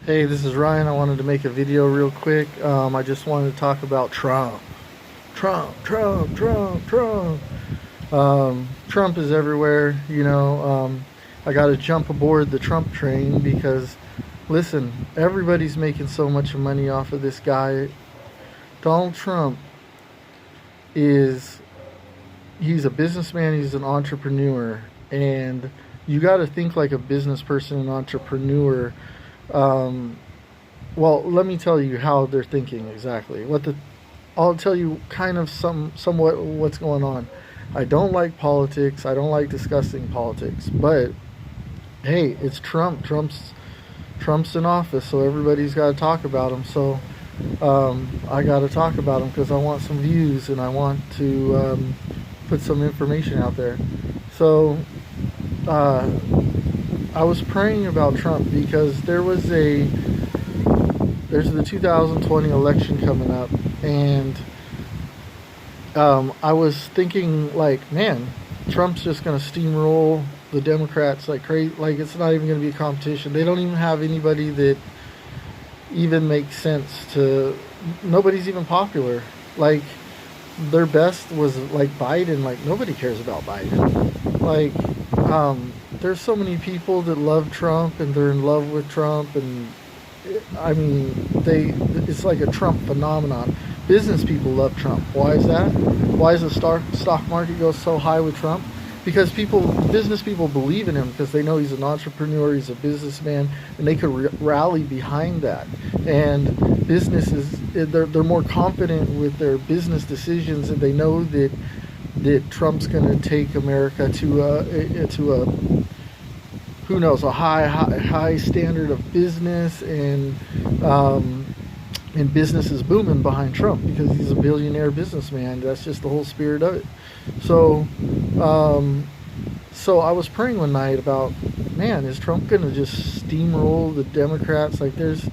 Hey, this is Ryan. I wanted to make a video real quick. I just wanted to talk about Trump. Trump. Trump is everywhere. I got to jump aboard the Trump train because, listen, everybody's making so much money off of this guy. Donald Trump is, he's a businessman, he's an entrepreneur, and you got to think like a business person, an entrepreneur. Um, Well, let me tell you how they're thinking exactly. I'll tell you kind of somewhat what's going on. I don't like politics. I don't like discussing politics. But hey, it's Trump. Trump's in office, so everybody's got to talk about him. So I got to talk about him because I want some views and I want to put some information out there. So uh, I was praying about Trump because there's the 2020 election coming up, and I was thinking, like, man, Trump's just going to steamroll the Democrats like crazy. Like, it's not even going to be a competition. They don't even have anybody that even makes sense to. Nobody's even popular. Like, their best was like Biden. Like, nobody cares about Biden. Like, there's so many people that love Trump and they're in love with Trump, and I mean, it's like a Trump phenomenon. Business people love Trump. Why is that? Why does the stock market go so high with Trump? Because business people believe in him because they know he's an entrepreneur, he's a businessman, and they could rally behind that. And businesses, they're more confident with their business decisions, and they know that Trump's going to take America to a who knows, a high standard of business, and business is booming behind Trump because he's a billionaire businessman. That's just the whole spirit of it. So so I was praying one night about, man, is Trump going to just steamroll the Democrats? Like, there's,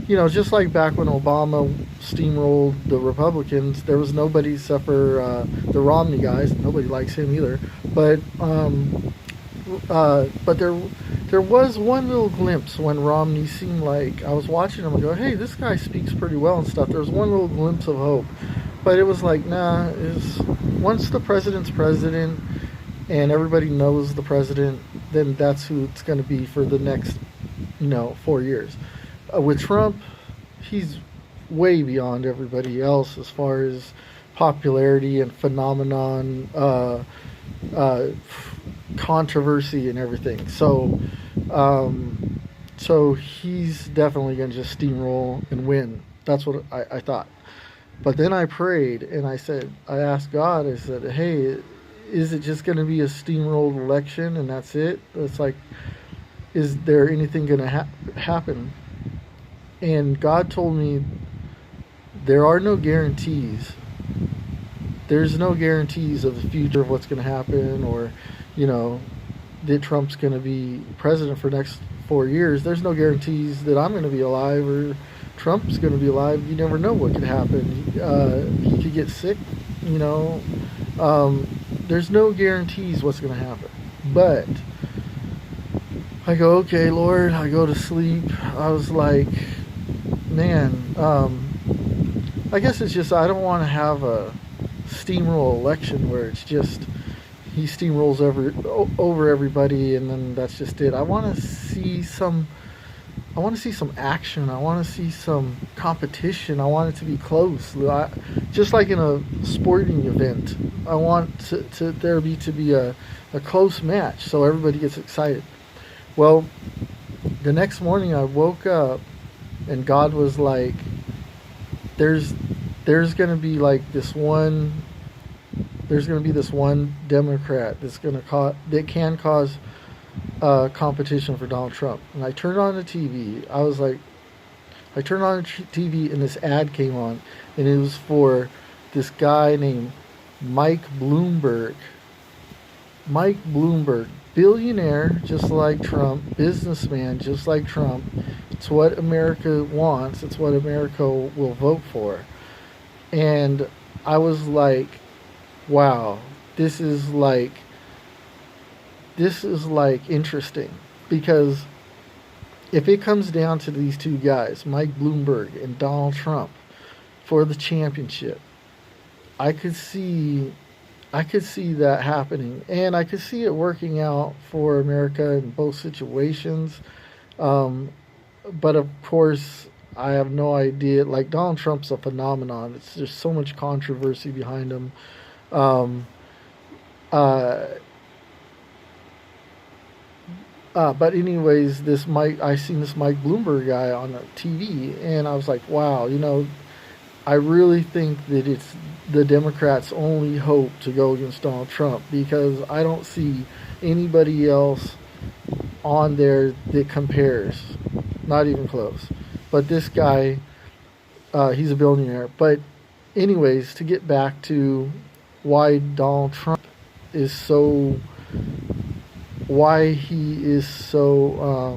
just like back when Obama steamrolled the Republicans, there was nobody except for the Romney guys. Nobody likes him either. But there was one little glimpse when Romney seemed like, I was watching him and go, hey, this guy speaks pretty well and stuff. There was one little glimpse of hope, but it was like, nah. Once the president's president and everybody knows the president, then that's who it's going to be for the next 4 years. With Trump, he's way beyond everybody else as far as popularity and phenomenon. Uh, Controversy and everything. So he's definitely going to just steamroll and win. That's what I thought. But then I prayed and I asked God, I said, hey, is it just going to be a steamrolled election and that's it? It's like, is there anything going to happen? And God told me there are no guarantees. There's no guarantees of the future of what's going to happen, or that Trump's going to be president for the next 4 years. There's no guarantees that I'm going to be alive or Trump's going to be alive. You never know what could happen. He could get sick. There's no guarantees what's going to happen. But I go, okay, Lord. I go to sleep. I was like, man, I guess it's just I don't want to have a steamroll election where it's just he steamrolls over everybody and then that's just it. I want to see some action. I want to see some competition. I want it to be close. Just like in a sporting event, I want there to be a close match so everybody gets excited. Well, the next morning I woke up and God was like, there's going to be like this one Democrat that can cause competition for Donald Trump. And I turned on the TV. I turned on the TV and this ad came on, and it was for this guy named Mike Bloomberg. Mike Bloomberg, billionaire just like Trump, businessman just like Trump. It's what America wants. It's what America will vote for. And I was like, wow, this is like interesting because if it comes down to these two guys, Mike Bloomberg and Donald Trump, for the championship, I could see I could see that happening, and I could see it working out for America in both situations. Um, but of course, I have no idea. Like Donald Trump's a phenomenon. It's just so much controversy behind him. Um, uh, but anyways, I seen this Mike Bloomberg guy on the TV, and I was like, wow, I really think that it's the Democrats' only hope to go against Donald Trump, because I don't see anybody else on there that compares. Not even close. But this guy, he's a billionaire. But, anyways, to get back to why Donald Trump is so. Why he is so.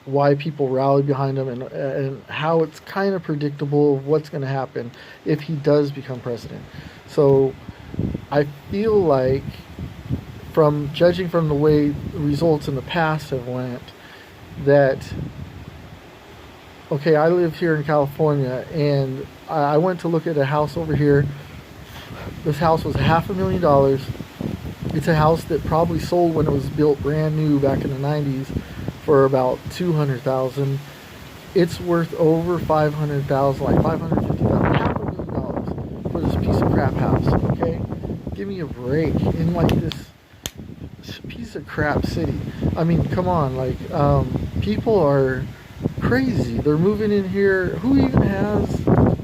Why people rally behind him, and how it's kind of predictable of what's going to happen if he does become president. So I feel like, from judging from the way the results in the past have went, that, okay, I live here in California, and I went to look at a house over here. This house was $500,000. It's a house that probably sold when it was built brand new back in the 90s for about $200,000. It's worth over $500,000, like $550,000, $500,000 for this piece of crap house. Okay, give me a break. In like this piece of crap city. I mean, come on, like people are crazy. They're moving in here. Who even has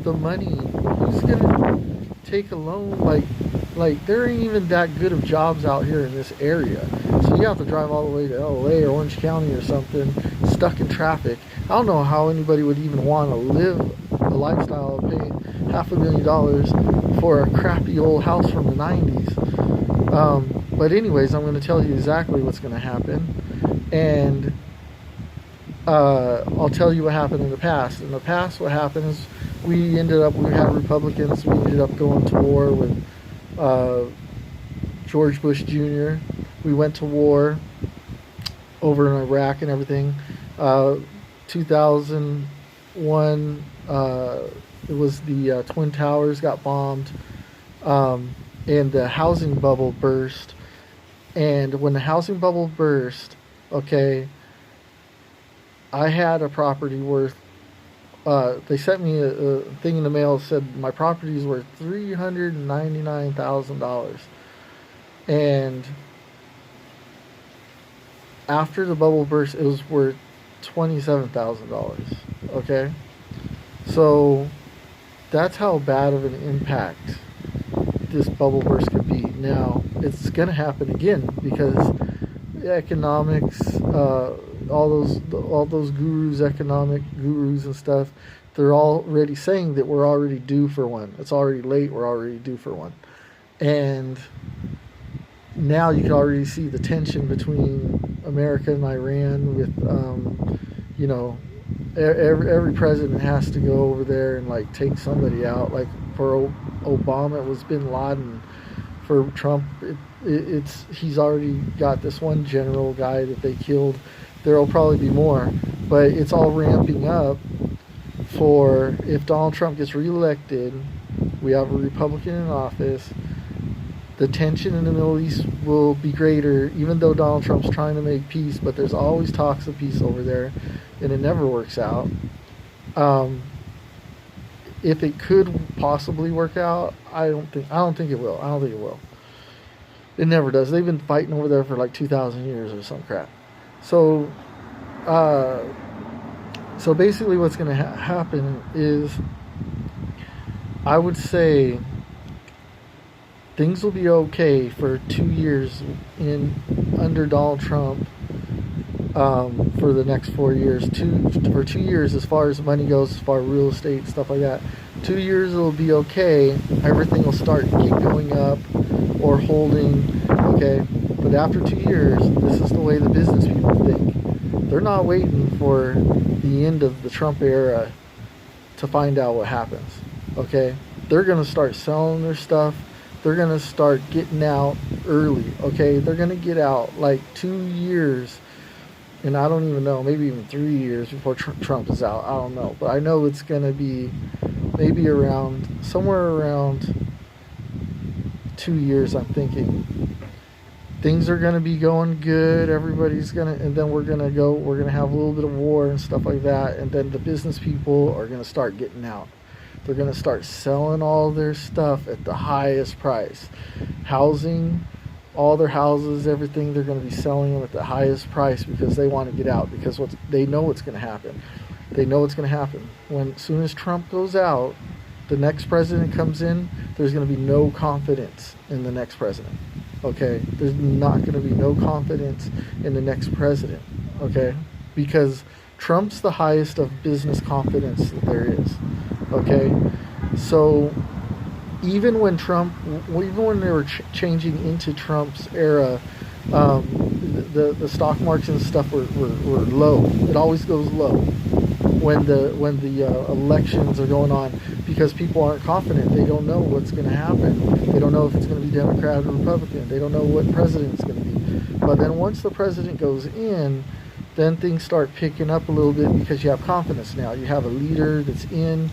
the money? Who's gonna take a loan? Like there ain't even that good of jobs out here in this area. So you have to drive all the way to LA or Orange County or something, stuck in traffic. I don't know how anybody would even want to live a lifestyle of paying $500,000 for a crappy old house from the 90s. But anyways, I'm going to tell you exactly what's going to happen. And I'll tell you what happened in the past. In the past, what happened is we had Republicans. We ended up going to war with George Bush Jr. We went to war over in Iraq and everything. 2001, it was the Twin Towers got bombed, and the housing bubble burst. And when the housing bubble burst, okay, I had a property worth, they sent me a thing in the mail that said my property is worth $399,000. And after the bubble burst, it was worth $27,000. Okay? So that's how bad of an impact this bubble burst could be. Now, it's going to happen again, because economics, all those gurus, economic gurus and stuff, they're already saying that we're already due for one. It's already late. We're already due for one. And now you can already see the tension between America and Iran with, every president has to go over there and like take somebody out. Like for Obama, it was Bin Laden. For Trump, he's already got this one general guy that they killed. There will probably be more, but it's all ramping up for if Donald Trump gets reelected, we have a Republican in office. The tension in the Middle East will be greater, even though Donald Trump's trying to make peace, but there's always talks of peace over there, and it never works out. If it could possibly work out, I don't think it will. I don't think it will. It never does. They've been fighting over there for like 2,000 years or some crap. So, basically what's going to happen is, I would say, things will be okay for 2 years under Donald Trump, for the next 4 years. For 2 years, as far as money goes, as far as real estate, stuff like that. 2 years it'll be okay. Everything will keep going up or holding, okay? But after 2 years, this is the way the business people think. They're not waiting for the end of the Trump era to find out what happens, okay? They're going to start selling their stuff. They're going to start getting out early, okay? They're going to get out like 2 years and I don't even know, maybe even 3 years before Trump is out. I don't know, but I know it's going to be maybe around somewhere around 2 years. I'm thinking things are going to be going good. Everybody's going to, and then we're going to have a little bit of war and stuff like that. And then the business people are going to start getting out. They're going to start selling all their stuff at the highest price. Housing, all their houses, everything, they're going to be selling them at the highest price because they want to get out, because they know what's going to happen. They know what's going to happen. As soon as Trump goes out, the next president comes in, there's going to be no confidence in the next president. Okay? There's not going to be no confidence in the next president. Okay? Because Trump's the highest of business confidence that there is. Okay? So even when they were changing into Trump's era, the stock markets and stuff were low. It always goes low when the elections are going on, because people aren't confident. They don't know what's going to happen. They don't know if it's going to be Democrat or Republican. They don't know what president it's going to be. But then once the president goes in, then things start picking up a little bit because you have confidence now. You have a leader that's in,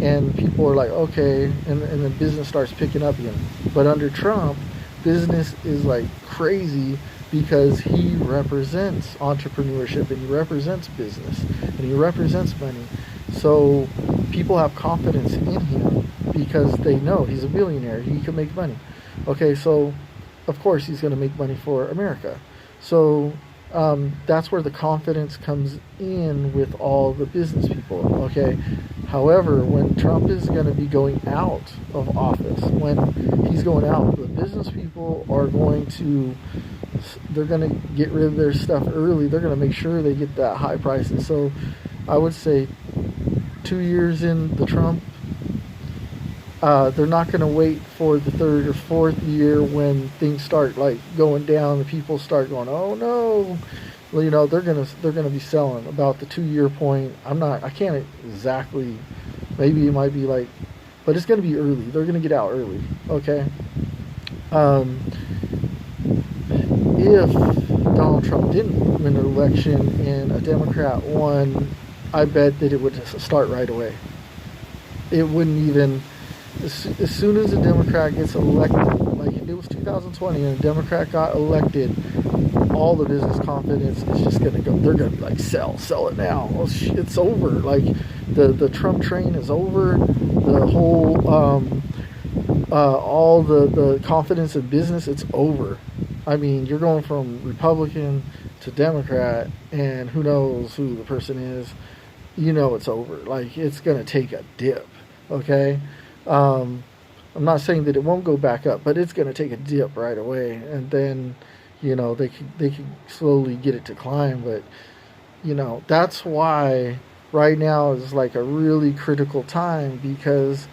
and people are like, okay, and the business starts picking up again. But under Trump, business is like crazy because he represents entrepreneurship, and he represents business, and he represents money. So people have confidence in him because they know he's a billionaire. He can make money. Okay, so of course he's going to make money for America. So that's where the confidence comes in with all the business people. Okay. However, when Trump is going to be going out of office, when he's going out, the business people are they're going to get rid of their stuff early. They're going to make sure they get that high price. And so I would say 2 years in the Trump, they're not going to wait for the third or fourth year when things start like going down and people start going, oh no. Well, they're gonna be selling about the 2 year point. I can't exactly, maybe it might be like, but it's gonna be early. They're gonna get out early. Okay. If Donald Trump didn't win an election and a Democrat won, I bet that it would start right away. It wouldn't even, as soon as a Democrat gets elected, like it was 2020 and a Democrat got elected, all the business confidence is just going to go. They're going to be like, sell it now. Well, it's over. Like the Trump train is over. The whole, all the confidence in business, it's over. I mean, you're going from Republican to Democrat, and who knows who the person is. It's over. Like, it's going to take a dip. Okay. I'm not saying that it won't go back up, but it's going to take a dip right away, and then they can slowly get it to climb. But that's why right now is like a really critical time, because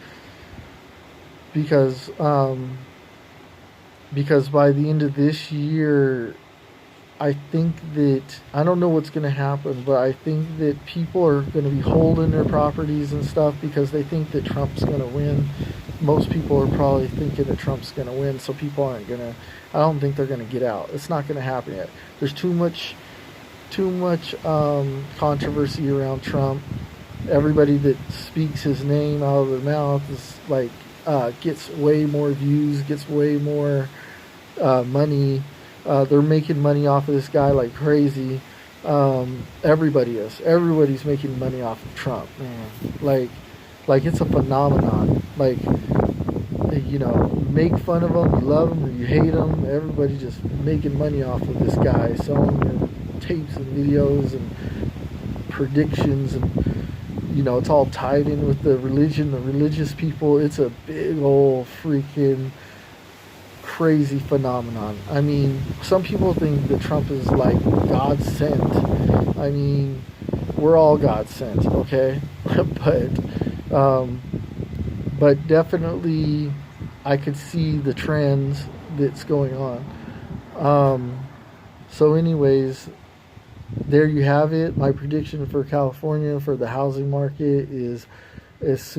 by the end of this year, I think that, I don't know what's going to happen, but I think that people are going to be holding their properties and stuff because they think that Trump's going to win. Most people are probably thinking that Trump's going to win, so people aren't going to, I don't think they're going to get out. It's not going to happen yet. There's too much controversy around Trump. Everybody that speaks his name out of their mouth is like, gets way more views, gets way more money. They're making money off of this guy like crazy. Everybody is. Everybody's making money off of Trump, man. Like it's a phenomenon. Like, make fun of him, you love him or you hate him. Everybody just making money off of this guy, selling their tapes and videos and predictions, and it's all tied in with the religion, the religious people. It's a big old freaking crazy phenomenon. I mean, some people think that Trump is like God sent. I mean, we're all God sent, okay? but definitely I could see the trends that's going on. So anyways, there you have it. My prediction for California for the housing market is, if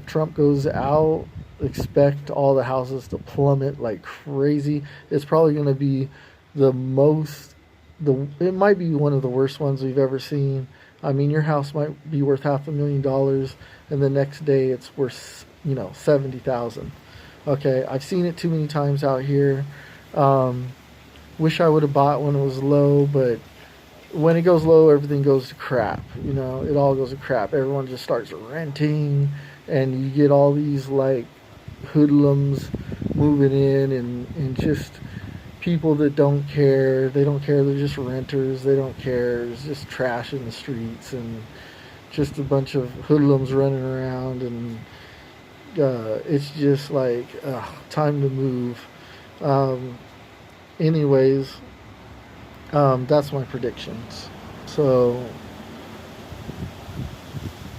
Trump goes out, expect all the houses to plummet like crazy. It's probably going to be the it might be one of the worst ones we've ever seen. I mean, your house might be worth $500,000, and the next day it's worth, 70,000. Okay, I've seen it too many times out here. Wish I would have bought when it was low, but when it goes low, everything goes to crap. It all goes to crap. Everyone just starts renting, and you get all these like hoodlums moving in, and just people that don't care. They don't care. They're just renters. They don't care. It's just trash in the streets, and just a bunch of hoodlums running around, and it's just like time to move. Anyways, that's my predictions. So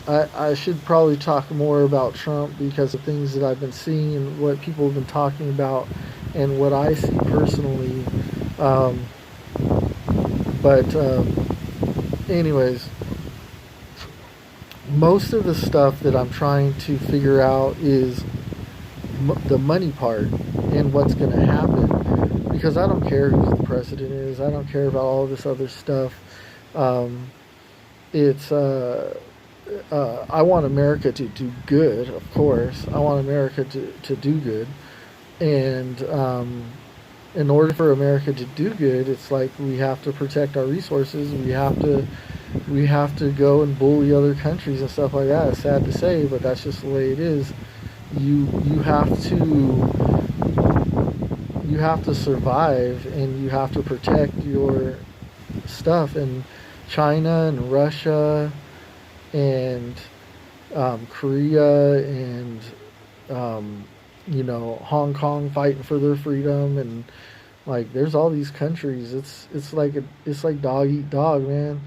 I should probably talk more about Trump because of things that I've been seeing and what people have been talking about and what I see personally. But anyways, most of the stuff that I'm trying to figure out is the money part and what's going to happen, because I don't care who the president is. I don't care about all this other stuff. It's I want America to do good, of course. I want America to do good, and in order for America to do good, it's like we have to protect our resources. We have to go and bully other countries and stuff like that. It's sad to say, but that's just the way it is. You have to survive, and you have to protect your stuff. And China and Russia and Korea and Hong Kong fighting for their freedom, and like there's all these countries. It's like dog eat dog, man.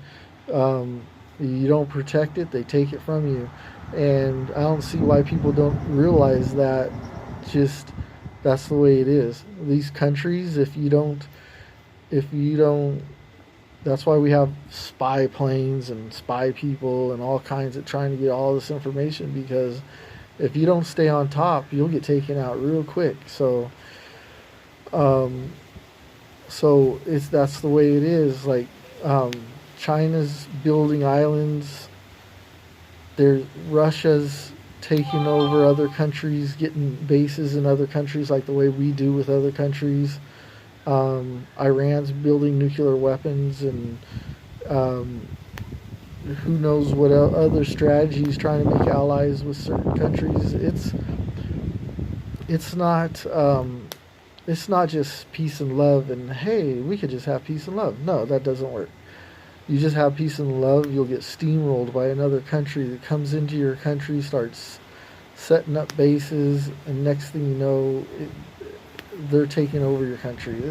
You don't protect it, they take it from you, and I don't see why people don't realize that. Just that's the way it is. These countries, if you don't, that's why we have spy planes and spy people and all kinds of trying to get all this information, because if you don't stay on top, you'll get taken out real quick. So that's the way it is. Like China's building islands. Russia's taking over other countries, getting bases in other countries like the way we do with other countries. Iran's building nuclear weapons, and who knows what other strategies, trying to make allies with certain countries. It's not just peace and love and hey, we could just have peace and love. No, that doesn't work. You just have peace and love, you'll get steamrolled by another country that comes into your country, starts setting up bases, and next thing you know, they're taking over your country.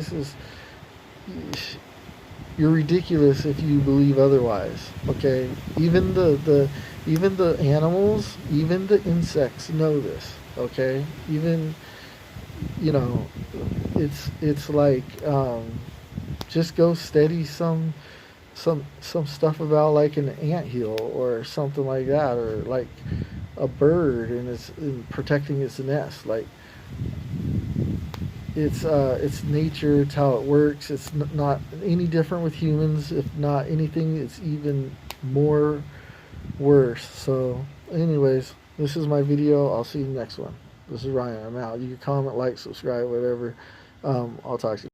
You're ridiculous if you believe otherwise. Okay, even the animals, even the insects know this. Okay, even it's like just go study some stuff about like an anthill or something like that, or like a bird and protecting its nest. Like it's nature. It's how it works. It's not any different with humans. If not anything, it's even more worse. So anyways, this is my video. I'll see you next one. This is Ryan. I'm out. You can comment, like, subscribe, whatever. I'll talk to you.